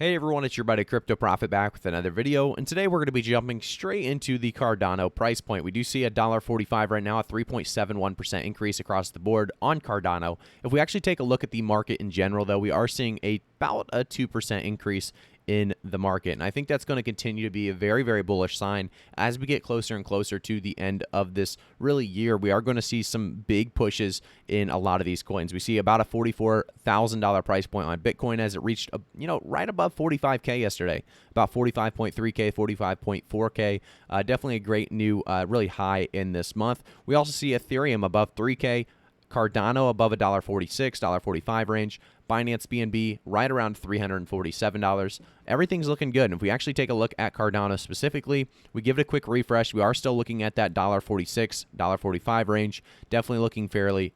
Hey everyone, it's your buddy Crypto Profit back with another video, and today we're going to be jumping straight into the Cardano price point. We do see $1.45 right now, a 3.71% increase across the board on Cardano. If we actually take a look at the market in general, though, we are seeing about a 2% increase in the market, and I think that's going to continue to be a very, very bullish sign as we get closer and closer to the end of this really year. We are going to see some big pushes in a lot of these coins. We see about a $44,000 price point on Bitcoin as it reached right above 45k yesterday, about 45.3k, 45.4k. Definitely a great new really high in this month. We also see Ethereum above 3k, Cardano above $1.46, $1.45 range, Binance BNB right around $347. Everything's looking good. And if we actually take a look at Cardano specifically, we give it a quick refresh. We are still looking at that $1.46, $1.45 range. Definitely looking fairly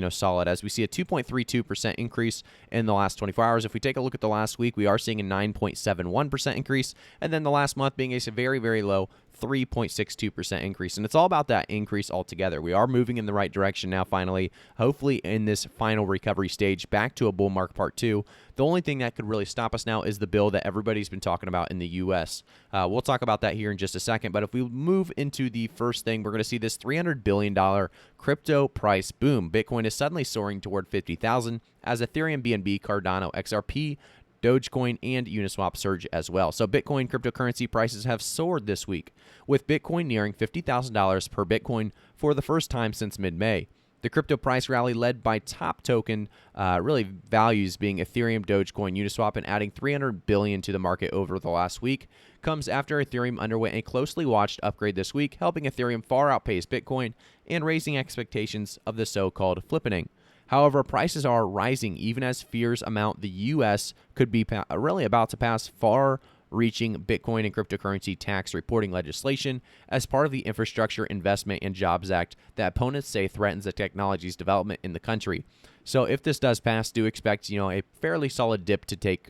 solid, as we see a 2.32% increase in the last 24 hours. If we take a look at the last week, we are seeing a 9.71% increase, and then the last month being a very, very low 3.62% increase. And it's all about that increase altogether. We are moving in the right direction now, finally, hopefully in this final recovery stage back to a bull market part 2. The only thing that could really stop us now is the bill that everybody's been talking about in the U.S. We'll talk about that here in just a second, but if we move into the first thing, we're going to see this $300 billion crypto price boom. Bitcoin is suddenly soaring toward 50,000 as Ethereum, BNB, Cardano, XRP, Dogecoin, and Uniswap surge as well. So Bitcoin cryptocurrency prices have soared this week, with Bitcoin nearing $50,000 per Bitcoin for the first time since mid-May. The crypto price rally led by top token really values being Ethereum, Dogecoin, Uniswap, and adding $300 billion to the market over the last week comes after Ethereum underwent a closely watched upgrade this week, helping Ethereum far outpace Bitcoin and raising expectations of the so-called flippening. However, prices are rising even as fears amount the U.S. could be really about to pass far-reaching Bitcoin and cryptocurrency tax reporting legislation as part of the Infrastructure Investment and Jobs Act that opponents say threatens the technology's development in the country. So if this does pass, do expect a fairly solid dip to take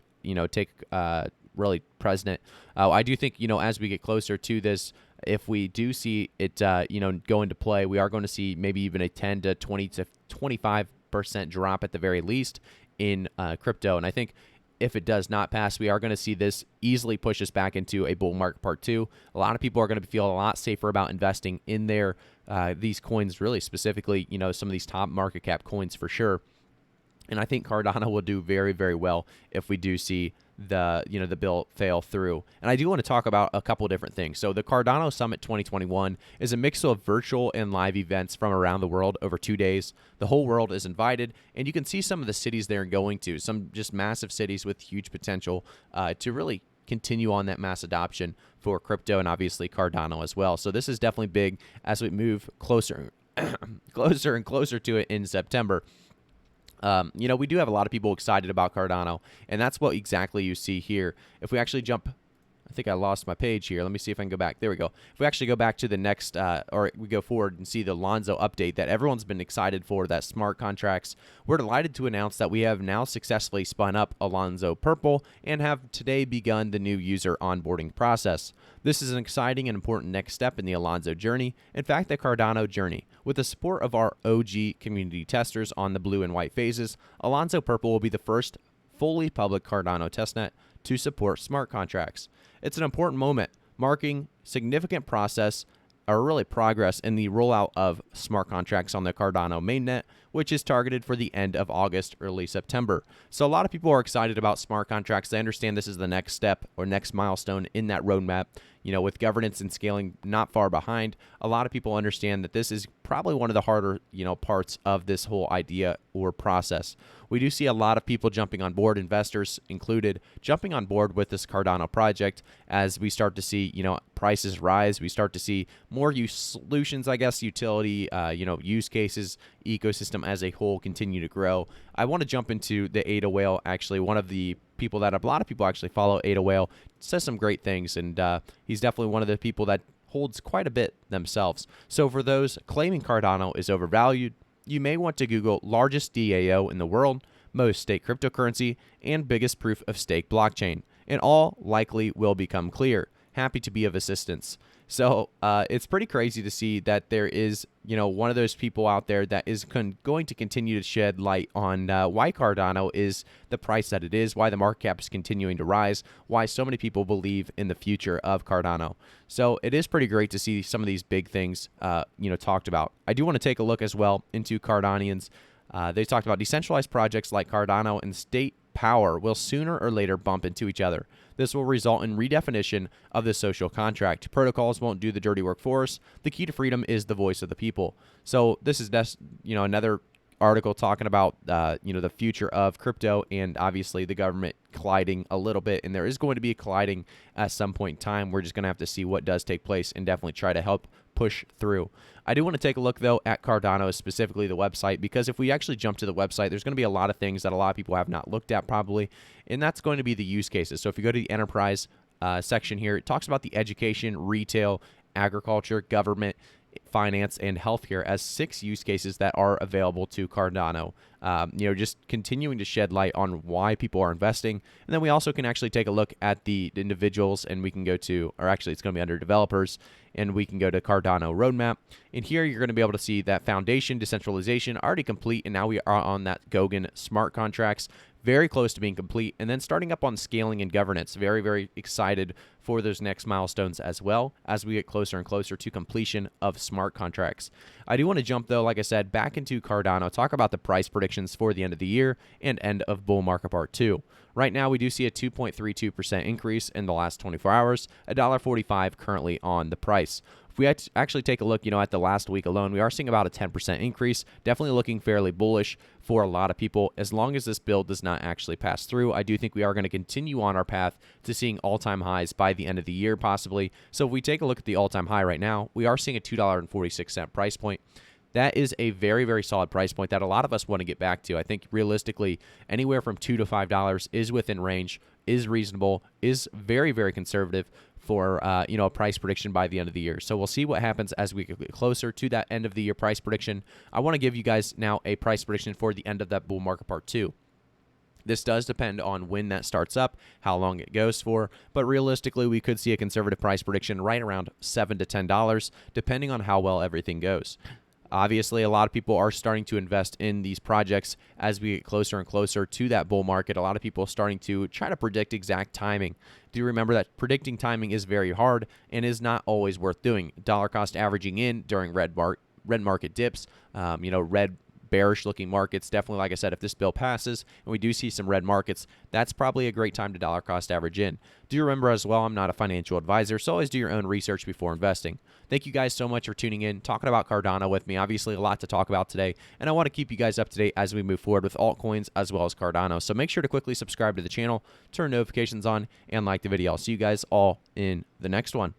really precedent. I do think as we get closer to this, if we do see it go into play, we are going to see maybe even a 10 to 20 to 25% drop at the very least in crypto. And I think if it does not pass, we are going to see this easily push us back into a bull market part 2. A lot of people are going to feel a lot safer about investing in these coins, really specifically, some of these top market cap coins for sure. And I think Cardano will do very, very well if we do see the bill fail through. And I do want to talk about a couple different things. So the Cardano Summit 2021 is a mix of virtual and live events from around the world over 2 days. The whole world is invited, and you can see some of the cities they're going to, some just massive cities with huge potential to really continue on that mass adoption for crypto and obviously Cardano as well. So this is definitely big as we move closer closer and closer to it in September. We do have a lot of people excited about Cardano, and that's what exactly you see here. If we actually jump, I think I lost my page here. Let me see if I can go back. There we go. If we actually go back to the next, or we go forward and see the Alonzo update that everyone's been excited for, that smart contracts, we're delighted to announce that we have now successfully spun up Alonzo Purple and have today begun the new user onboarding process. This is an exciting and important next step in the Alonzo journey, in fact, the Cardano journey. With the support of our OG community testers on the blue and white phases, Alonzo Purple will be the first fully public Cardano testnet to support smart contracts. It's an important moment, marking significant progress in the rollout of smart contracts on the Cardano mainnet, which is targeted for the end of August, early September. So a lot of people are excited about smart contracts. They understand this is the next step or next milestone in that roadmap. With governance and scaling not far behind, a lot of people understand that this is probably one of the harder, parts of this whole idea or process. We do see a lot of people jumping on board, investors included, jumping on board with this Cardano project as we start to see, prices rise. We start to see more solutions, utility, use cases, ecosystem as a whole continue to grow. I want to jump into the Ada Whale. Actually, one of the people that a lot of people actually follow, Ada Whale, says some great things, and he's definitely one of the people that holds quite a bit themselves. So for those claiming Cardano is overvalued, you may want to Google largest DAO in the world, most staked cryptocurrency, and biggest proof of stake blockchain, and all likely will become clear. happy to be of assistance. So it's pretty crazy to see that there is, one of those people out there that is going to continue to shed light on why Cardano is the price that it is, why the market cap is continuing to rise, why so many people believe in the future of Cardano. So it is pretty great to see some of these big things, talked about. I do want to take a look as well into Cardanians. They talked about decentralized projects like Cardano and state power will sooner or later bump into each other. This will result in redefinition of the social contract. Protocols won't do the dirty work for us. The key to freedom is the voice of the people. So this is another article talking about the future of crypto and obviously the government colliding a little bit, and there is going to be a colliding at some point in time. We're just going to have to see what does take place and definitely try to help push through. I do want to take a look though at Cardano, specifically the website, because if we actually jump to the website, there's going to be a lot of things that a lot of people have not looked at probably, and that's going to be the use cases. So if you go to the enterprise section here, it talks about the education, retail, agriculture, government, finance, and healthcare as 6 use cases that are available to Cardano. Just continuing to shed light on why people are investing. And then we also can actually take a look at the individuals, and we can go to, or actually it's going to be under developers, and we can go to Cardano roadmap. And here you're going to be able to see that foundation decentralization already complete, and now we are on that Gogan smart contracts, very close to being complete, and then starting up on scaling and governance. Very, very excited for those next milestones as well as we get closer and closer to completion of smart contracts. I do want to jump though, like I said, back into Cardano, talk about the price predictions for the end of the year and end of bull market part 2. Right now, we do see a 2.32% increase in the last 24 hours, $1.45 currently on the price. If we actually take a look, at the last week alone, we are seeing about a 10% increase, definitely looking fairly bullish for a lot of people. As long as this build does not actually pass through, I do think we are going to continue on our path to seeing all-time highs by the end of the year, possibly. So if we take a look at the all-time high right now, we are seeing a $2.46 price point. That is a very, very solid price point that a lot of us want to get back to. I think realistically, anywhere from $2 to $5 is within range, is reasonable, is very, very conservative for a price prediction by the end of the year. So we'll see what happens as we get closer to that end of the year price prediction. I want to give you guys now a price prediction for the end of that bull market part 2. This does depend on when that starts up, how long it goes for, but realistically, we could see a conservative price prediction right around $7 to $10, depending on how well everything goes. Obviously, a lot of people are starting to invest in these projects as we get closer and closer to that bull market. A lot of people are starting to try to predict exact timing. Do remember that predicting timing is very hard and is not always worth doing. Dollar cost averaging in during red market dips, red bearish looking markets. Definitely, like I said, if this bill passes and we do see some red markets, that's probably a great time to dollar cost average in. Do remember as well, I'm not a financial advisor, so always do your own research before investing. Thank you guys so much for tuning in, talking about Cardano with me. Obviously, a lot to talk about today, and I want to keep you guys up to date as we move forward with altcoins as well as Cardano. So make sure to quickly subscribe to the channel, turn notifications on, and like the video. I'll see you guys all in the next one.